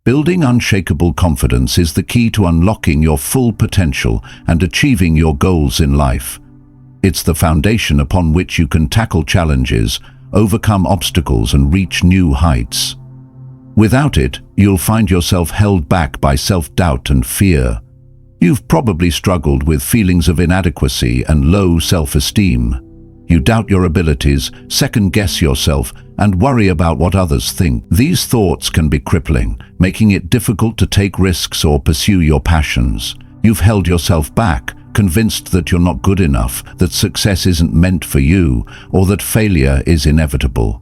Building unshakable confidence is the key to unlocking your full potential and achieving your goals in life. It's the foundation upon which you can tackle challenges, overcome obstacles, and reach new heights. Without it, you'll find yourself held back by self-doubt and fear. You've probably struggled with feelings of inadequacy and low self-esteem. You doubt your abilities, second-guess yourself, and worry about what others think. These thoughts can be crippling, making it difficult to take risks or pursue your passions. You've held yourself back, convinced that you're not good enough, that success isn't meant for you, or that failure is inevitable.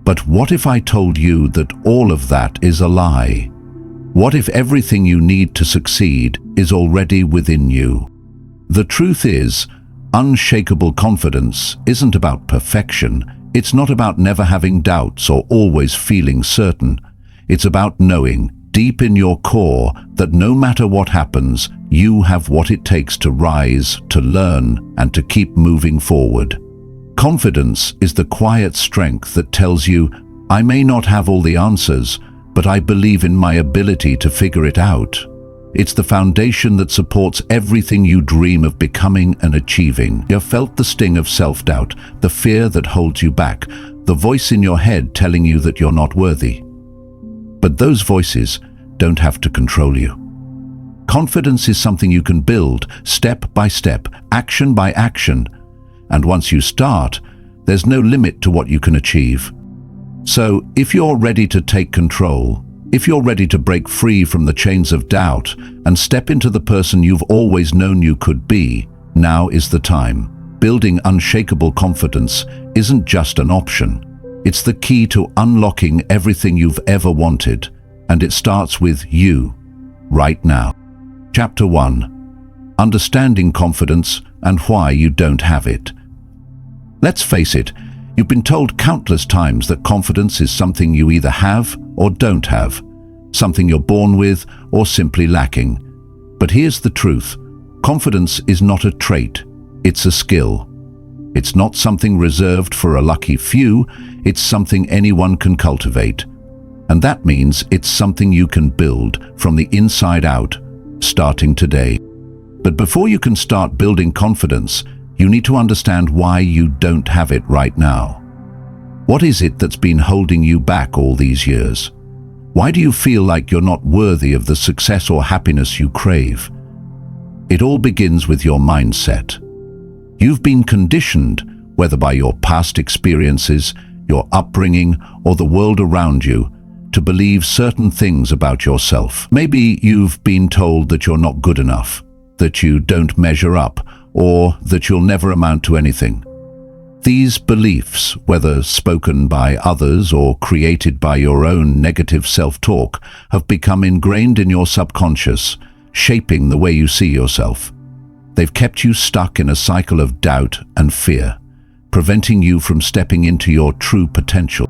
But what if I told you that all of that is a lie? What if everything you need to succeed is already within you? The truth is, unshakable confidence isn't about perfection. It's not about never having doubts or always feeling certain. It's about knowing, deep in your core, that no matter what happens, you have what it takes to rise, to learn, and to keep moving forward. Confidence is the quiet strength that tells you, I may not have all the answers, but I believe in my ability to figure it out. It's the foundation that supports everything you dream of becoming and achieving. You've felt the sting of self-doubt, the fear that holds you back, the voice in your head telling you that you're not worthy. But those voices don't have to control you. Confidence is something you can build step by step, action by action. And once you start, there's no limit to what you can achieve. So, if you're ready to take control, if you're ready to break free from the chains of doubt and step into the person you've always known you could be, now is the time. Building unshakable confidence isn't just an option. It's the key to unlocking everything you've ever wanted, and it starts with you, right now. Chapter 1. Understanding confidence and why you don't have it. Let's face it, you've been told countless times that confidence is something you either have or don't have, something you're born with or simply lacking. But here's the truth. Confidence is not a trait, it's a skill. It's not something reserved for a lucky few, it's something anyone can cultivate. And that means it's something you can build from the inside out, starting today. But before you can start building confidence, you need to understand why you don't have it right now. What is it that's been holding you back all these years? Why do you feel like you're not worthy of the success or happiness you crave? It all begins with your mindset. You've been conditioned, whether by your past experiences, your upbringing, or the world around you, to believe certain things about yourself. Maybe you've been told that you're not good enough, that you don't measure up, or that you'll never amount to anything. These beliefs, whether spoken by others or created by your own negative self-talk, have become ingrained in your subconscious, shaping the way you see yourself. They've kept you stuck in a cycle of doubt and fear, preventing you from stepping into your true potential.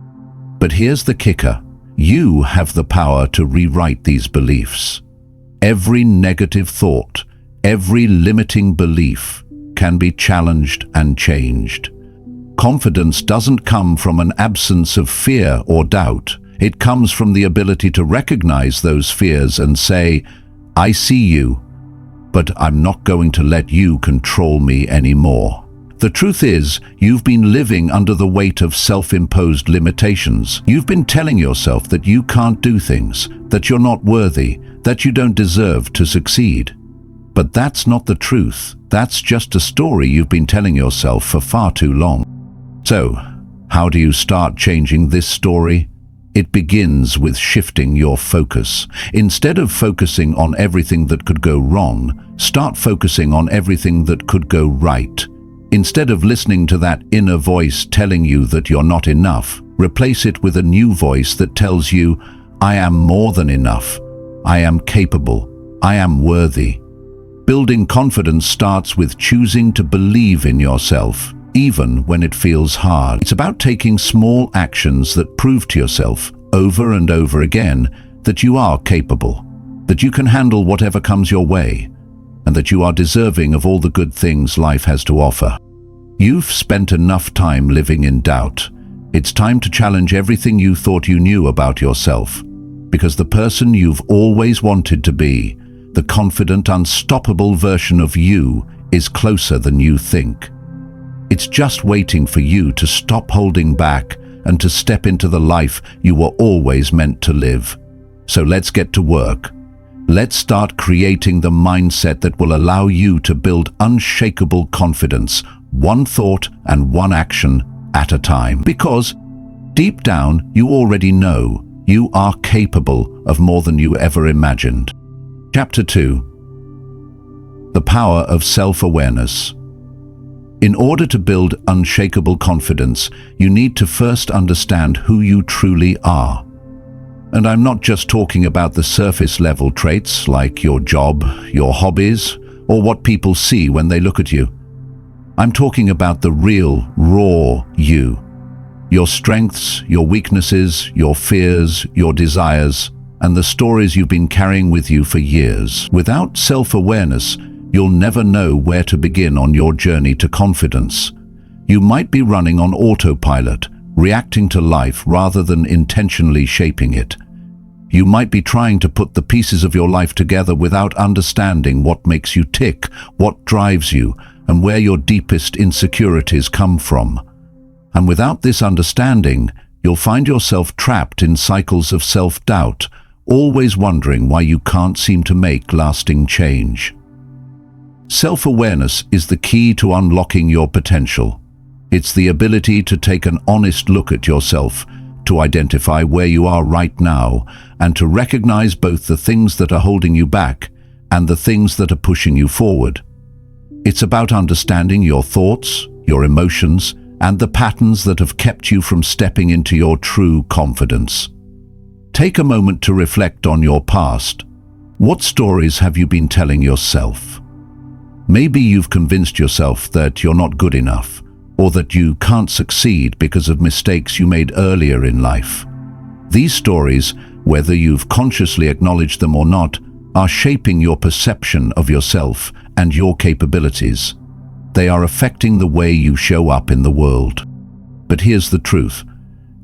But here's the kicker. You have the power to rewrite these beliefs. Every negative thought, every limiting belief can be challenged and changed. Confidence doesn't come from an absence of fear or doubt. It comes from the ability to recognize those fears and say, I see you, but I'm not going to let you control me anymore. The truth is, you've been living under the weight of self-imposed limitations. You've been telling yourself that you can't do things, that you're not worthy, that you don't deserve to succeed. But that's not the truth. That's just a story you've been telling yourself for far too long. So, how do you start changing this story? It begins with shifting your focus. Instead of focusing on everything that could go wrong, start focusing on everything that could go right. Instead of listening to that inner voice telling you that you're not enough, replace it with a new voice that tells you, I am more than enough. I am capable. I am worthy. Building confidence starts with choosing to believe in yourself, even when it feels hard. It's about taking small actions that prove to yourself, over and over again, that you are capable, that you can handle whatever comes your way, and that you are deserving of all the good things life has to offer. You've spent enough time living in doubt. It's time to challenge everything you thought you knew about yourself. because the person you've always wanted to be, the confident, unstoppable version of you, is closer than you think. It's just waiting for you to stop holding back and to step into the life you were always meant to live. So let's get to work. Let's start creating the mindset that will allow you to build unshakable confidence, one thought and one action at a time. Because deep down, you already know you are capable of more than you ever imagined. Chapter 2. The Power of Self-Awareness. In order to build unshakable confidence, you need to first understand who you truly are. And I'm not just talking about the surface-level traits like your job, your hobbies, or what people see when they look at you. I'm talking about the real, raw you. Your strengths, your weaknesses, your fears, your desires, and the stories you've been carrying with you for years. Without self-awareness, you'll never know where to begin on your journey to confidence. You might be running on autopilot, reacting to life rather than intentionally shaping it. You might be trying to put the pieces of your life together without understanding what makes you tick, what drives you, and where your deepest insecurities come from. And without this understanding, you'll find yourself trapped in cycles of self-doubt, always wondering why you can't seem to make lasting change. Self-awareness is the key to unlocking your potential. It's the ability to take an honest look at yourself, to identify where you are right now, and to recognize both the things that are holding you back and the things that are pushing you forward. It's about understanding your thoughts, your emotions, and the patterns that have kept you from stepping into your true confidence. Take a moment to reflect on your past. What stories have you been telling yourself? Maybe you've convinced yourself that you're not good enough, or that you can't succeed because of mistakes you made earlier in life. These stories, whether you've consciously acknowledged them or not, are shaping your perception of yourself and your capabilities. They are affecting the way you show up in the world. But here's the truth.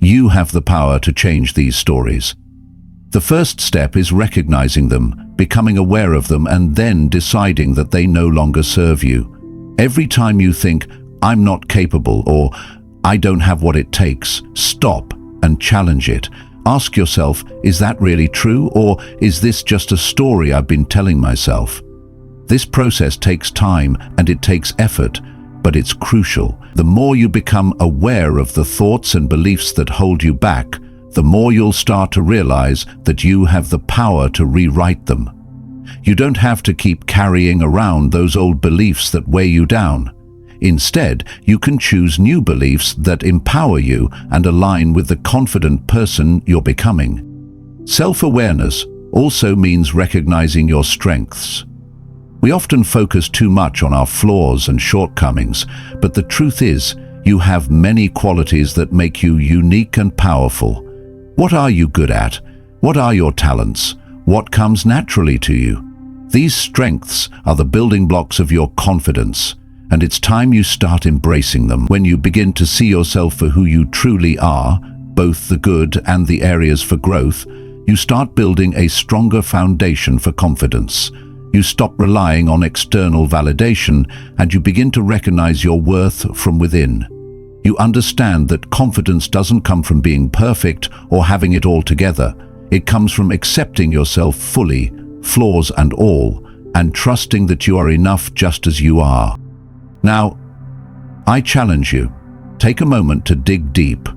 You have the power to change these stories. The first step is recognizing them, becoming aware of them, and then deciding that they no longer serve you. Every time you think, "I'm not capable," or "I don't have what it takes," stop and challenge it. Ask yourself, is that really true, or is this just a story I've been telling myself? This process takes time and it takes effort, but it's crucial. The more you become aware of the thoughts and beliefs that hold you back, the more you'll start to realize that you have the power to rewrite them. You don't have to keep carrying around those old beliefs that weigh you down. Instead, you can choose new beliefs that empower you and align with the confident person you're becoming. Self-awareness also means recognizing your strengths. We often focus too much on our flaws and shortcomings, but the truth is, you have many qualities that make you unique and powerful. What are you good at? What are your talents? What comes naturally to you? These strengths are the building blocks of your confidence, and it's time you start embracing them. When you begin to see yourself for who you truly are, both the good and the areas for growth, you start building a stronger foundation for confidence. You stop relying on external validation, and you begin to recognize your worth from within. You understand that confidence doesn't come from being perfect or having it all together. It comes from accepting yourself fully, flaws and all, and trusting that you are enough just as you are. Now, I challenge you, take a moment to dig deep.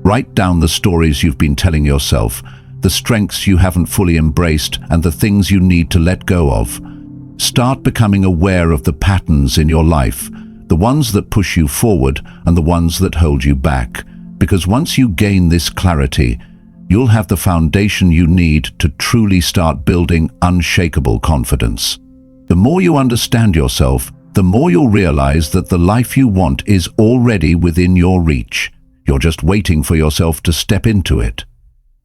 Write down the stories you've been telling yourself, the strengths you haven't fully embraced, and the things you need to let go of. Start becoming aware of the patterns in your life, the ones that push you forward and the ones that hold you back. Because once you gain this clarity, you'll have the foundation you need to truly start building unshakable confidence. The more you understand yourself, the more you'll realize that the life you want is already within your reach. You're just waiting for yourself to step into it.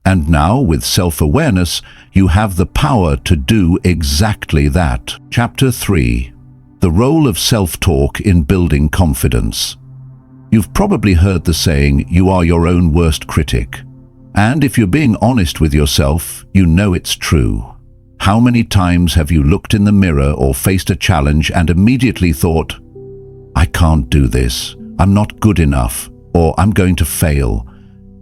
And now, with self-awareness, you have the power to do exactly that. Chapter 3. The Role of Self-Talk in Building Confidence. You've probably heard the saying, "You are your own worst critic." And if you're being honest with yourself, you know it's true. How many times have you looked in the mirror or faced a challenge and immediately thought, I can't do this, I'm not good enough, or I'm going to fail?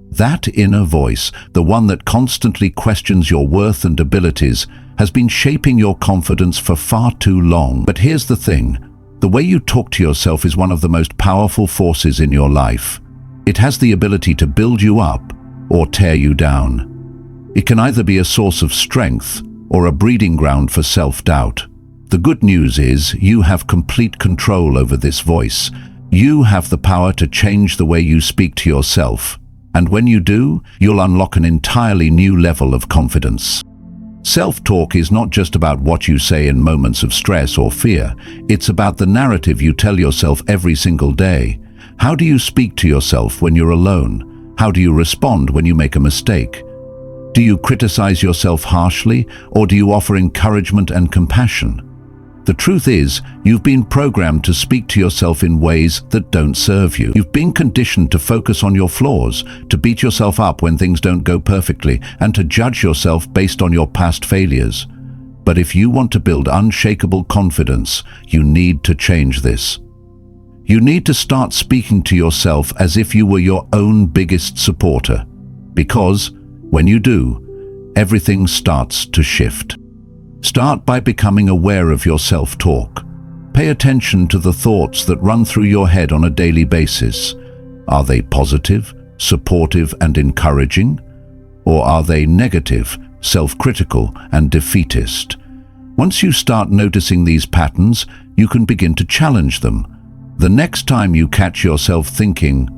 That inner voice, the one that constantly questions your worth and abilities, has been shaping your confidence for far too long. But here's the thing, the way you talk to yourself is one of the most powerful forces in your life. It has the ability to build you up or tear you down. It can either be a source of strength or a breeding ground for self-doubt. The good news is you have complete control over this voice. You have the power to change the way you speak to yourself. And when you do, you'll unlock an entirely new level of confidence. Self-talk is not just about what you say in moments of stress or fear. It's about the narrative you tell yourself every single day. How do you speak to yourself when you're alone? How do you respond when you make a mistake? Do you criticize yourself harshly, or do you offer encouragement and compassion? The truth is, you've been programmed to speak to yourself in ways that don't serve you. You've been conditioned to focus on your flaws, to beat yourself up when things don't go perfectly, and to judge yourself based on your past failures. But if you want to build unshakable confidence, you need to change this. You need to start speaking to yourself as if you were your own biggest supporter. Because, when you do, everything starts to shift. Start by becoming aware of your self-talk. Pay attention to the thoughts that run through your head on a daily basis. Are they positive, supportive, and encouraging? Or are they negative, self-critical, and defeatist? Once you start noticing these patterns, you can begin to challenge them. The next time you catch yourself thinking,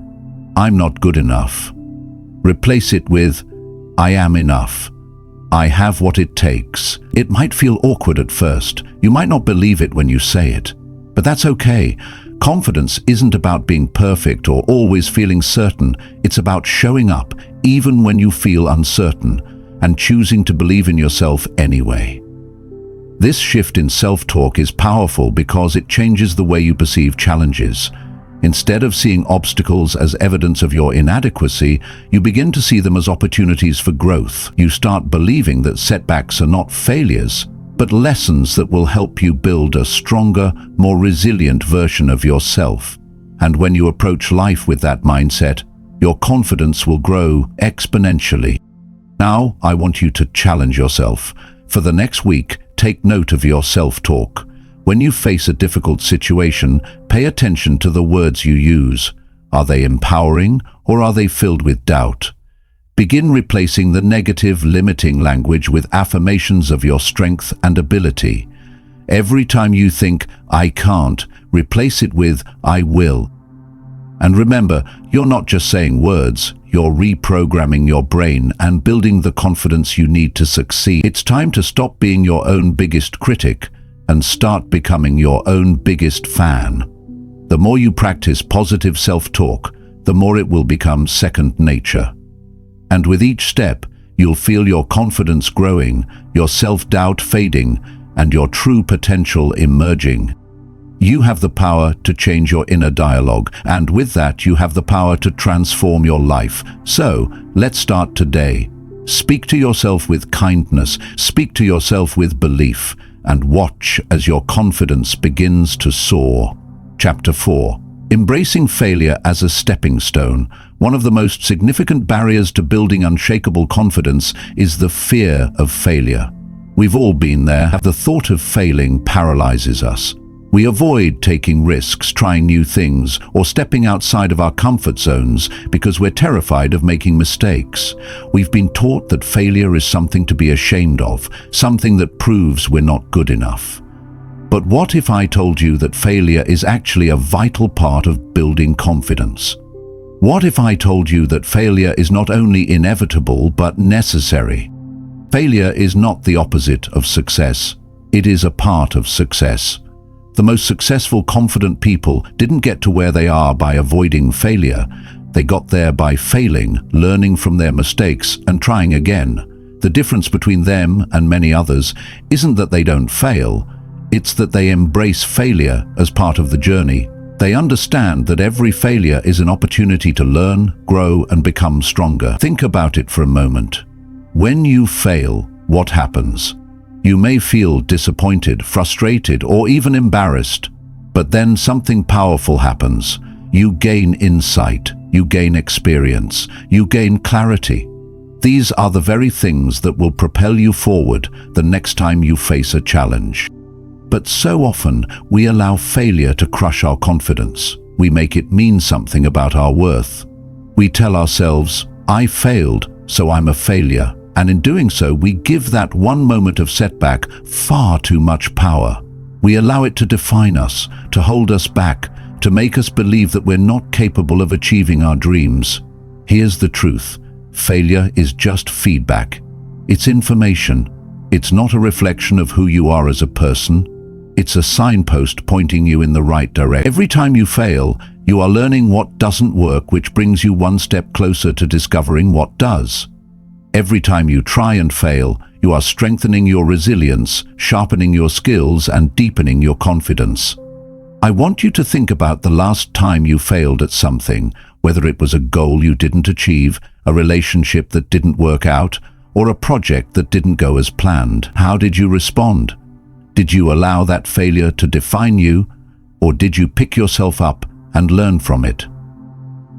I'm not good enough, replace it with, I am enough. I have what it takes. It might feel awkward at first. You might not believe it when you say it. But that's okay. Confidence isn't about being perfect or always feeling certain. It's about showing up even when you feel uncertain and choosing to believe in yourself anyway. This shift in self-talk is powerful because it changes the way you perceive challenges. Instead of seeing obstacles as evidence of your inadequacy, you begin to see them as opportunities for growth. You start believing that setbacks are not failures, but lessons that will help you build a stronger, more resilient version of yourself. And when you approach life with that mindset, your confidence will grow exponentially. Now, I want you to challenge yourself. For the next week, take note of your self-talk. When you face a difficult situation, pay attention to the words you use. Are they empowering or are they filled with doubt? Begin replacing the negative, limiting language with affirmations of your strength and ability. Every time you think, I can't, replace it with, I will. And remember, you're not just saying words, you're reprogramming your brain and building the confidence you need to succeed. It's time to stop being your own biggest critic and start becoming your own biggest fan. The more you practice positive self-talk, the more it will become second nature. And with each step, you'll feel your confidence growing, your self-doubt fading, and your true potential emerging. You have the power to change your inner dialogue, and with that you have the power to transform your life. So, let's start today. Speak to yourself with kindness, speak to yourself with belief, and watch as your confidence begins to soar. Chapter 4. Embracing failure as a stepping stone. One of the most significant barriers to building unshakable confidence is the fear of failure. We've all been there. The thought of failing paralyzes us. We avoid taking risks, trying new things, or stepping outside of our comfort zones because we're terrified of making mistakes. We've been taught that failure is something to be ashamed of, something that proves we're not good enough. But what if I told you that failure is actually a vital part of building confidence? What if I told you that failure is not only inevitable but necessary? Failure is not the opposite of success. It is a part of success. The most successful, confident people didn't get to where they are by avoiding failure. They got there by failing, learning from their mistakes, and trying again. The difference between them and many others isn't that they don't fail, it's that they embrace failure as part of the journey. They understand that every failure is an opportunity to learn, grow, and become stronger. Think about it for a moment. When you fail, what happens? You may feel disappointed, frustrated, or even embarrassed. But then something powerful happens. You gain insight, you gain experience, you gain clarity. These are the very things that will propel you forward the next time you face a challenge. But so often, we allow failure to crush our confidence. We make it mean something about our worth. We tell ourselves, I failed, so I'm a failure. And in doing so, we give that one moment of setback far too much power. We allow it to define us, to hold us back, to make us believe that we're not capable of achieving our dreams. Here's the truth. Failure is just feedback. It's information. It's not a reflection of who you are as a person. It's a signpost pointing you in the right direction. Every time you fail, you are learning what doesn't work, which brings you one step closer to discovering what does. Every time you try and fail, you are strengthening your resilience, sharpening your skills, and deepening your confidence. I want you to think about the last time you failed at something, whether it was a goal you didn't achieve, a relationship that didn't work out, or a project that didn't go as planned. How did you respond? Did you allow that failure to define you, or did you pick yourself up and learn from it?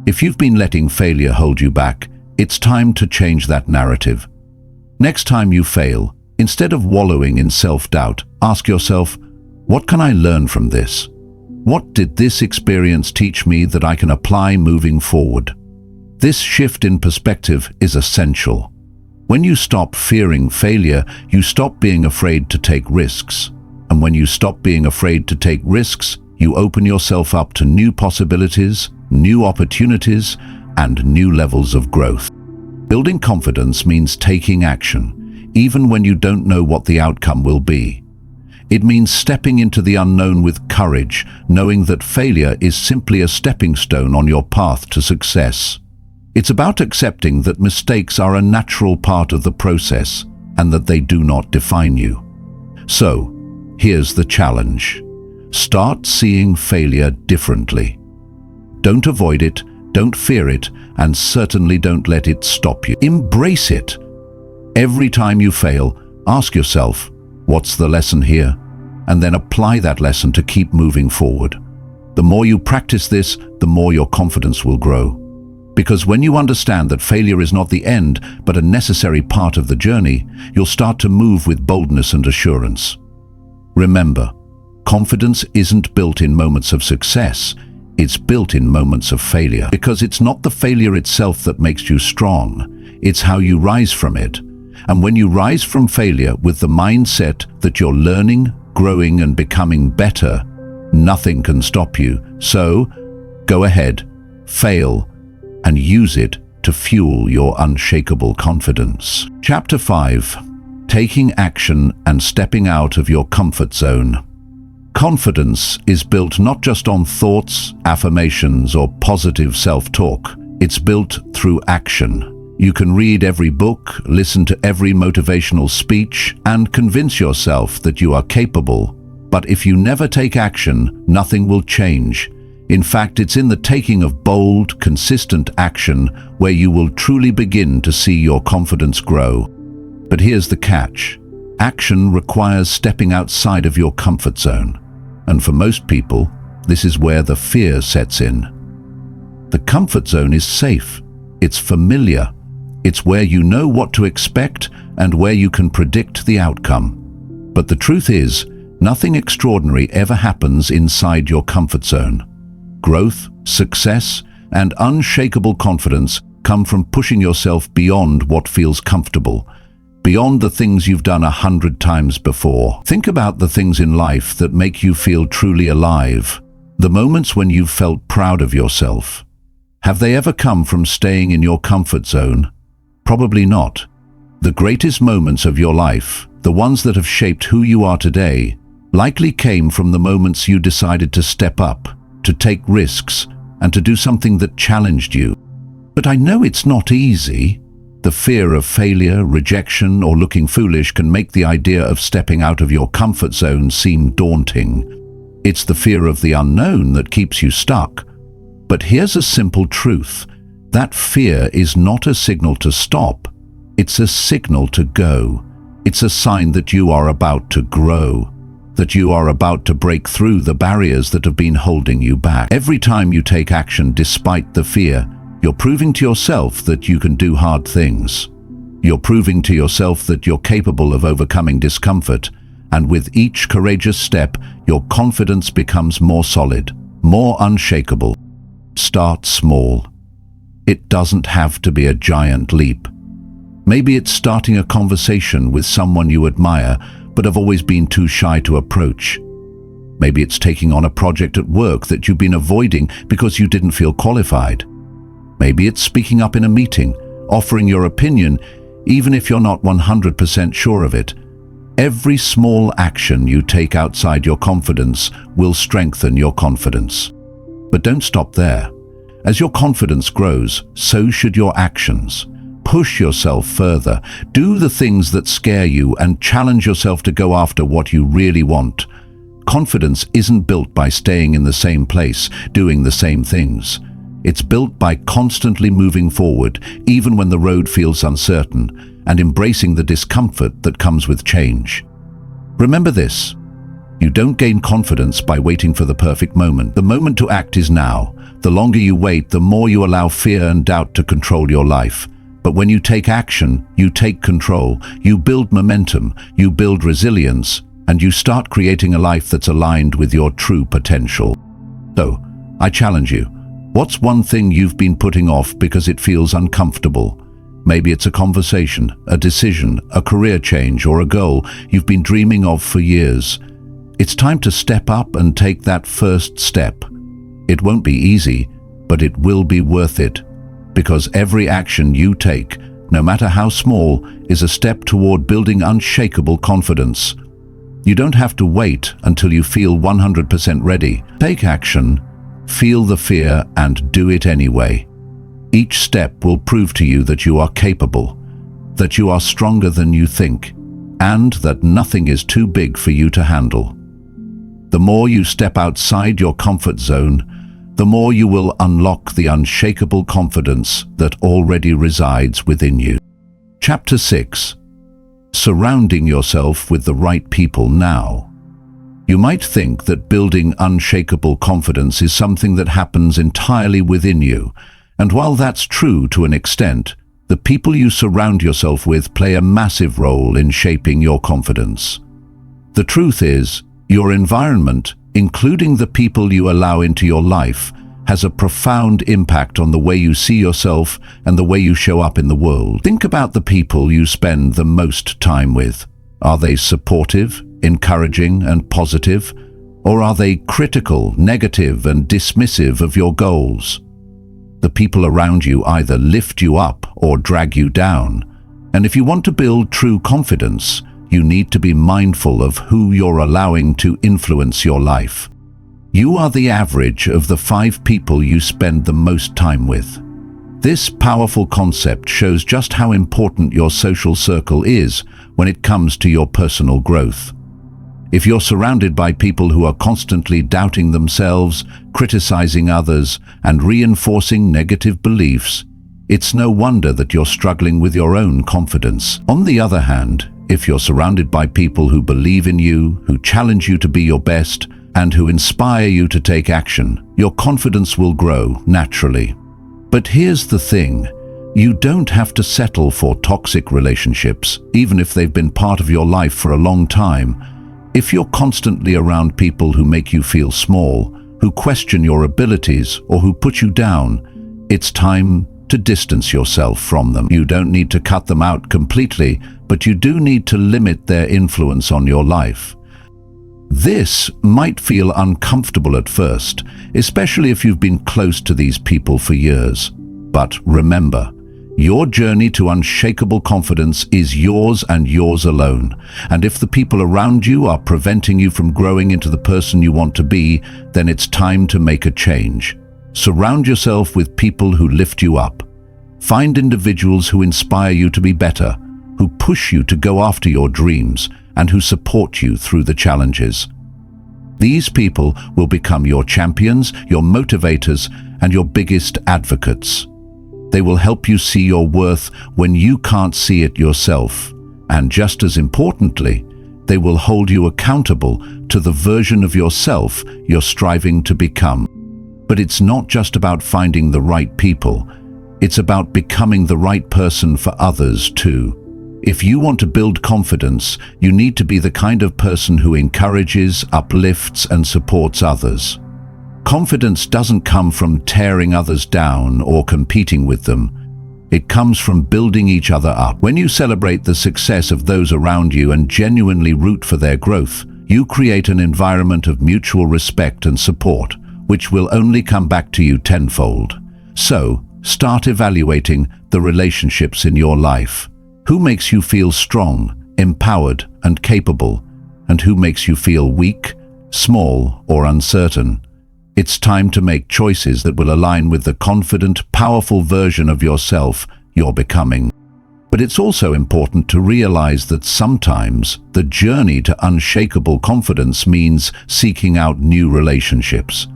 If you've been letting failure hold you back, it's time to change that narrative. Next time you fail, instead of wallowing in self-doubt, ask yourself, what can I learn from this? What did this experience teach me that I can apply moving forward? This shift in perspective is essential. When you stop fearing failure, you stop being afraid to take risks. And when you stop being afraid to take risks, you open yourself up to new possibilities, new opportunities, and new levels of growth. Building confidence means taking action, even when you don't know what the outcome will be. It means stepping into the unknown with courage, knowing that failure is simply a stepping stone on your path to success. It's about accepting that mistakes are a natural part of the process and that they do not define you. So, here's the challenge. Start seeing failure differently. Don't avoid it, don't fear it, and certainly don't let it stop you. Embrace it. Every time you fail, ask yourself, what's the lesson here? And then apply that lesson to keep moving forward. The more you practice this, the more your confidence will grow. Because when you understand that failure is not the end, but a necessary part of the journey, you'll start to move with boldness and assurance. Remember, confidence isn't built in moments of success, it's built in moments of failure. Because it's not the failure itself that makes you strong, it's how you rise from it. And when you rise from failure with the mindset that you're learning, growing, and becoming better, nothing can stop you. So, go ahead, fail, and use it to fuel your unshakable confidence. Chapter 5. Taking action and stepping out of your comfort zone. Confidence is built not just on thoughts, affirmations, or positive self-talk. It's built through action. You can read every book, listen to every motivational speech, and convince yourself that you are capable. But if you never take action, nothing will change. In fact, it's in the taking of bold, consistent action where you will truly begin to see your confidence grow. But here's the catch. Action requires stepping outside of your comfort zone. And for most people, this is where the fear sets in. The comfort zone is safe. It's familiar. It's where you know what to expect and where you can predict the outcome. But the truth is, nothing extraordinary ever happens inside your comfort zone. Growth, success, and unshakable confidence come from pushing yourself beyond what feels comfortable, beyond the things you've done 100 times before. Think about the things in life that make you feel truly alive, the moments when you've felt proud of yourself. Have they ever come from staying in your comfort zone? Probably not. The greatest moments of your life, the ones that have shaped who you are today, likely came from the moments you decided to step up, to take risks, and to do something that challenged you. But I know it's not easy. The fear of failure, rejection, or looking foolish can make the idea of stepping out of your comfort zone seem daunting. It's the fear of the unknown that keeps you stuck. But here's a simple truth. That fear is not a signal to stop. It's a signal to go. It's a sign that you are about to grow, that you are about to break through the barriers that have been holding you back. Every time you take action despite the fear, you're proving to yourself that you can do hard things. You're proving to yourself that you're capable of overcoming discomfort, and with each courageous step, your confidence becomes more solid, more unshakable. Start small. It doesn't have to be a giant leap. Maybe it's starting a conversation with someone you admire but have always been too shy to approach. Maybe it's taking on a project at work that you've been avoiding because you didn't feel qualified. Maybe it's speaking up in a meeting, offering your opinion, even if you're not 100% sure of it. Every small action you take outside your confidence will strengthen your confidence. But don't stop there. As your confidence grows, so should your actions. Push yourself further. Do the things that scare you and challenge yourself to go after what you really want. Confidence isn't built by staying in the same place, doing the same things. It's built by constantly moving forward, even when the road feels uncertain, and embracing the discomfort that comes with change. Remember this: you don't gain confidence by waiting for the perfect moment. The moment to act is now. The longer you wait, the more you allow fear and doubt to control your life. But when you take action, you take control, you build momentum, you build resilience, and you start creating a life that's aligned with your true potential. So, I challenge you. What's one thing you've been putting off because it feels uncomfortable? Maybe it's a conversation, a decision, a career change, or a goal you've been dreaming of for years. It's time to step up and take that first step. It won't be easy, but it will be worth it. Because every action you take, no matter how small, is a step toward building unshakable confidence. You don't have to wait until you feel 100% ready. Take action, feel the fear, and do it anyway. Each step will prove to you that you are capable, that you are stronger than you think, and that nothing is too big for you to handle. The more you step outside your comfort zone, the more you will unlock the unshakable confidence that already resides within you. Chapter 6. Surrounding yourself with the right people now. You might think that building unshakable confidence is something that happens entirely within you, and while that's true to an extent, the people you surround yourself with play a massive role in shaping your confidence. The truth is, your environment, including the people you allow into your life, has a profound impact on the way you see yourself and the way you show up in the world. Think about the people you spend the most time with. Are they supportive, encouraging, and positive? Or are they critical, negative, and dismissive of your goals? The people around you either lift you up or drag you down. And if you want to build true confidence, you need to be mindful of who you're allowing to influence your life. You are the average of the 5 people you spend the most time with. This powerful concept shows just how important your social circle is when it comes to your personal growth. If you're surrounded by people who are constantly doubting themselves, criticizing others, and reinforcing negative beliefs, it's no wonder that you're struggling with your own confidence. On the other hand, if you're surrounded by people who believe in you, who challenge you to be your best, and who inspire you to take action, your confidence will grow naturally. But here's the thing: you don't have to settle for toxic relationships, even if they've been part of your life for a long time. If you're constantly around people who make you feel small, who question your abilities, or who put you down, it's time to distance yourself from them. You don't need to cut them out completely, but you do need to limit their influence on your life. This might feel uncomfortable at first, especially if you've been close to these people for years. But remember, your journey to unshakable confidence is yours and yours alone. And if the people around you are preventing you from growing into the person you want to be, then it's time to make a change. Surround yourself with people who lift you up. Find individuals who inspire you to be better, who push you to go after your dreams, and who support you through the challenges. These people will become your champions, your motivators, and your biggest advocates. They will help you see your worth when you can't see it yourself. And just as importantly, they will hold you accountable to the version of yourself you're striving to become. But it's not just about finding the right people. It's about becoming the right person for others too. If you want to build confidence, you need to be the kind of person who encourages, uplifts, and supports others. Confidence doesn't come from tearing others down or competing with them. It comes from building each other up. When you celebrate the success of those around you and genuinely root for their growth, you create an environment of mutual respect and support, which will only come back to you tenfold. So, start evaluating the relationships in your life. Who makes you feel strong, empowered, and capable, and who makes you feel weak, small, or uncertain? It's time to make choices that will align with the confident, powerful version of yourself you're becoming. But it's also important to realize that sometimes the journey to unshakable confidence means seeking out new relationships.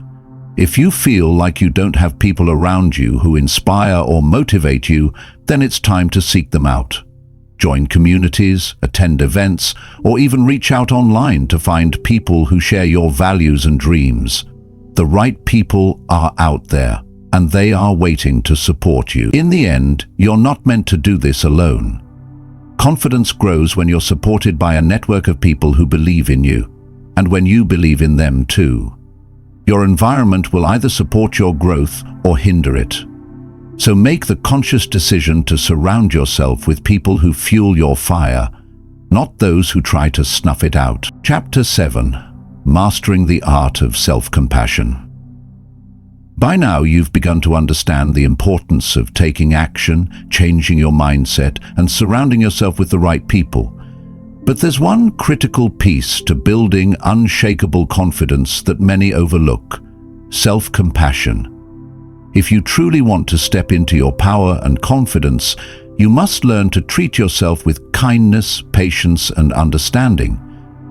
If you feel like you don't have people around you who inspire or motivate you, then it's time to seek them out. Join communities, attend events, or even reach out online to find people who share your values and dreams. The right people are out there, and they are waiting to support you. In the end, you're not meant to do this alone. Confidence grows when you're supported by a network of people who believe in you, and when you believe in them too. Your environment will either support your growth or hinder it. So make the conscious decision to surround yourself with people who fuel your fire, not those who try to snuff it out. Chapter 7. Mastering the Art of Self-Compassion. By now you've begun to understand the importance of taking action, changing your mindset, and surrounding yourself with the right people. But there's one critical piece to building unshakable confidence that many overlook: self-compassion. If you truly want to step into your power and confidence, you must learn to treat yourself with kindness, patience, and understanding,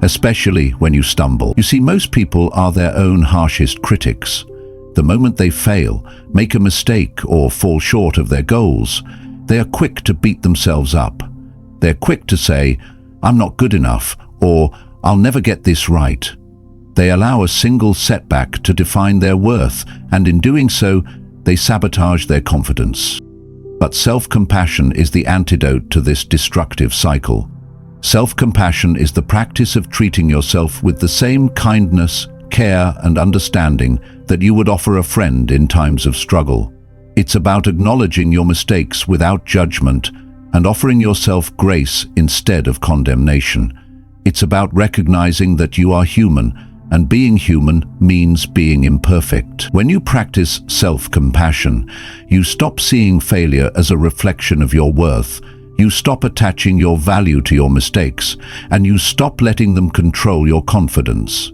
especially when you stumble. You see, most people are their own harshest critics. The moment they fail, make a mistake, or fall short of their goals, they are quick to beat themselves up. They're quick to say, "I'm not good enough," or "I'll never get this right." They allow a single setback to define their worth, and in doing so, they sabotage their confidence. But self-compassion is the antidote to this destructive cycle. Self-compassion is the practice of treating yourself with the same kindness, care, and understanding that you would offer a friend in times of struggle. It's about acknowledging your mistakes without judgment and offering yourself grace instead of condemnation. It's about recognizing that you are human, and being human means being imperfect. When you practice self-compassion, you stop seeing failure as a reflection of your worth. You stop attaching your value to your mistakes, and you stop letting them control your confidence.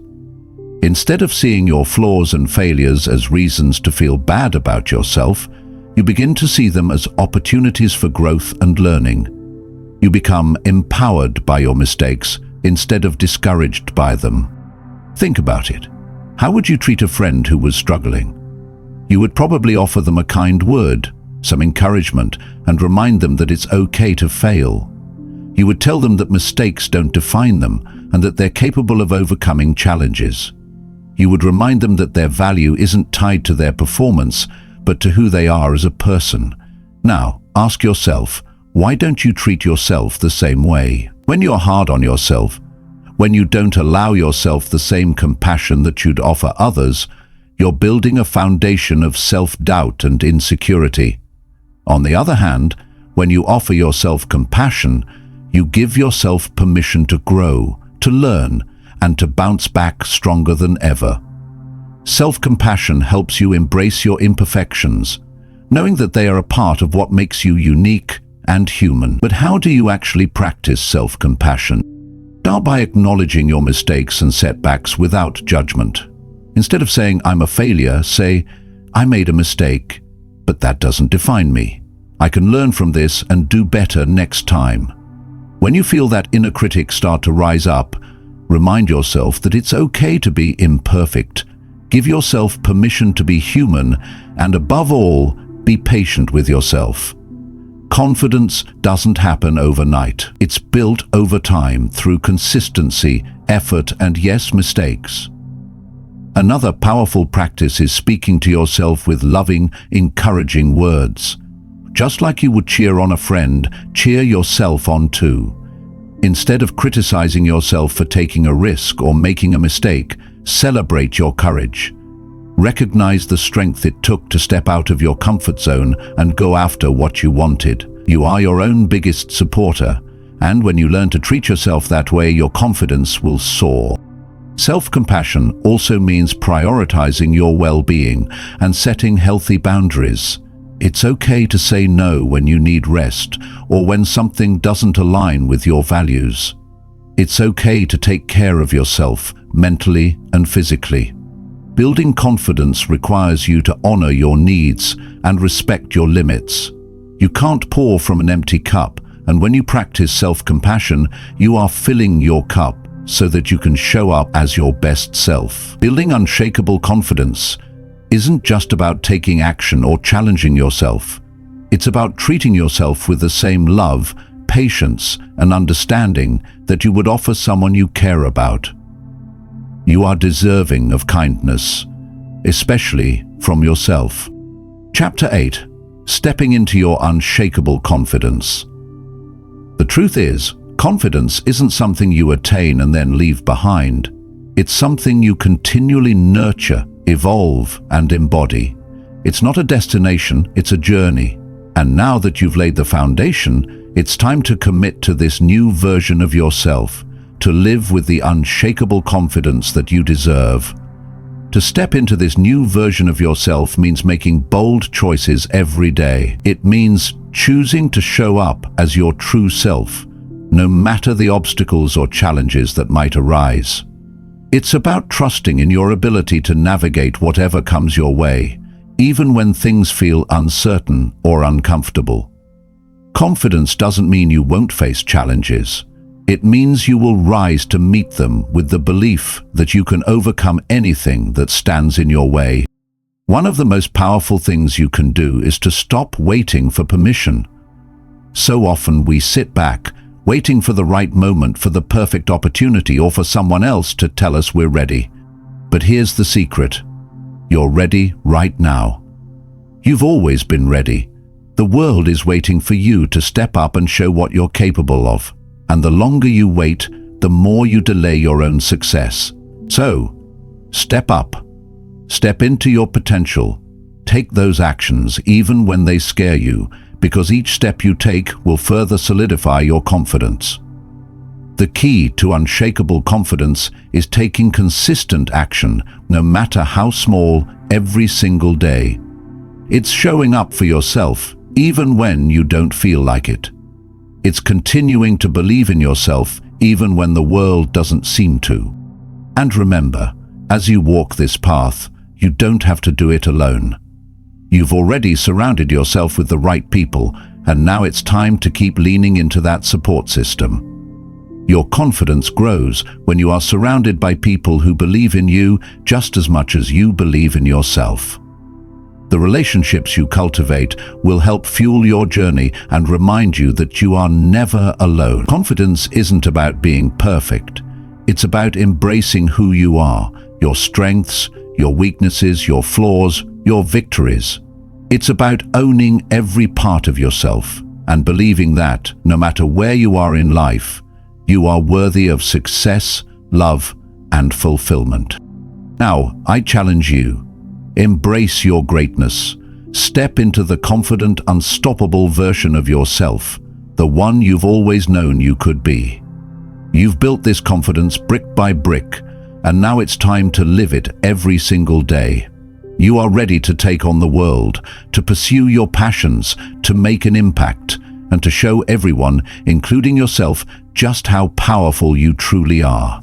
Instead of seeing your flaws and failures as reasons to feel bad about yourself, you begin to see them as opportunities for growth and learning. You become empowered by your mistakes instead of discouraged by them. Think about it. How would you treat a friend who was struggling? You would probably offer them a kind word, some encouragement, and remind them that it's okay to fail. You would tell them that mistakes don't define them and that they're capable of overcoming challenges. You would remind them that their value isn't tied to their performance, but to who they are as a person. Now, ask yourself, why don't you treat yourself the same way? When you're hard on yourself, when you don't allow yourself the same compassion that you'd offer others, you're building a foundation of self-doubt and insecurity. On the other hand, when you offer yourself compassion, you give yourself permission to grow, to learn, and to bounce back stronger than ever. Self-compassion helps you embrace your imperfections, knowing that they are a part of what makes you unique and human. But how do you actually practice self-compassion? Start by acknowledging your mistakes and setbacks without judgment. Instead of saying, "I'm a failure," say, "I made a mistake, but that doesn't define me. I can learn from this and do better next time." When you feel that inner critic start to rise up, Remind yourself that it's okay to be imperfect. Give yourself permission to be human, and above all, be patient with yourself. Confidence doesn't happen overnight. It's built over time through consistency, effort, and yes, mistakes. Another powerful practice is speaking to yourself with loving, encouraging words. Just like you would cheer on a friend, cheer yourself on too. Instead of criticizing yourself for taking a risk or making a mistake, celebrate your courage. Recognize the strength it took to step out of your comfort zone and go after what you wanted. You are your own biggest supporter, and when you learn to treat yourself that way, your confidence will soar. Self-compassion also means prioritizing your well-being and setting healthy boundaries. It's okay to say no when you need rest or when something doesn't align with your values. It's okay to take care of yourself mentally and physically. Building confidence requires you to honor your needs and respect your limits. You can't pour from an empty cup, and when you practice self-compassion, you are filling your cup so that you can show up as your best self. Building unshakable confidence isn't just about taking action or challenging yourself. It's about treating yourself with the same love, patience, and understanding that you would offer someone you care about. You are deserving of kindness, especially from yourself. Chapter 8. Stepping into your unshakable confidence. The truth is, confidence isn't something you attain and then leave behind. It's something you continually nurture, evolve, and embody. It's not a destination, it's a journey. And now that you've laid the foundation, it's time to commit to this new version of yourself, to live with the unshakable confidence that you deserve. To step into this new version of yourself means making bold choices every day. It means choosing to show up as your true self, no matter the obstacles or challenges that might arise. It's about trusting in your ability to navigate whatever comes your way, even when things feel uncertain or uncomfortable. Confidence doesn't mean you won't face challenges. It means you will rise to meet them with the belief that you can overcome anything that stands in your way. One of the most powerful things you can do is to stop waiting for permission. So often we sit back, waiting for the right moment, for the perfect opportunity, or for someone else to tell us we're ready. But here's the secret. You're ready right now. You've always been ready. The world is waiting for you to step up and show what you're capable of. And the longer you wait, the more you delay your own success. So, step up. Step into your potential. Take those actions even when they scare you, because each step you take will further solidify your confidence. The key to unshakable confidence is taking consistent action, no matter how small, every single day. It's showing up for yourself, even when you don't feel like it. It's continuing to believe in yourself even when the world doesn't seem to. And remember, as you walk this path, you don't have to do it alone. You've already surrounded yourself with the right people, and now it's time to keep leaning into that support system. Your confidence grows when you are surrounded by people who believe in you just as much as you believe in yourself. The relationships you cultivate will help fuel your journey and remind you that you are never alone. Confidence isn't about being perfect. It's about embracing who you are, your strengths, your weaknesses, your flaws, your victories. It's about owning every part of yourself and believing that, no matter where you are in life, you are worthy of success, love, and fulfillment. Now, I challenge you. Embrace your greatness. Step into the confident, unstoppable version of yourself, the one you've always known you could be. You've built this confidence brick by brick, and now it's time to live it every single day. You are ready to take on the world, to pursue your passions, to make an impact, and to show everyone, including yourself, just how powerful you truly are.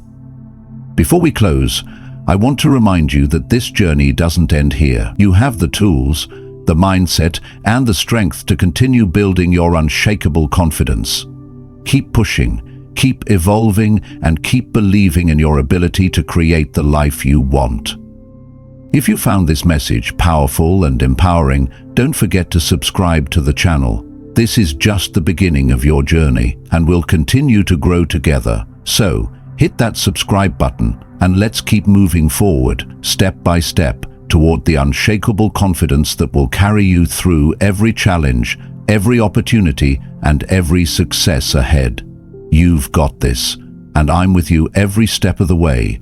Before we close, I want to remind you that this journey doesn't end here. You have the tools, the mindset, and the strength to continue building your unshakable confidence. Keep pushing, Keep evolving and keep believing in your ability to create the life you want. If you found this message powerful and empowering, don't forget to subscribe to the channel. This is just the beginning of your journey, and we'll continue to grow together. So, hit that subscribe button, and let's keep moving forward, step by step, toward the unshakable confidence that will carry you through every challenge, every opportunity, and every success ahead. You've got this, and I'm with you every step of the way.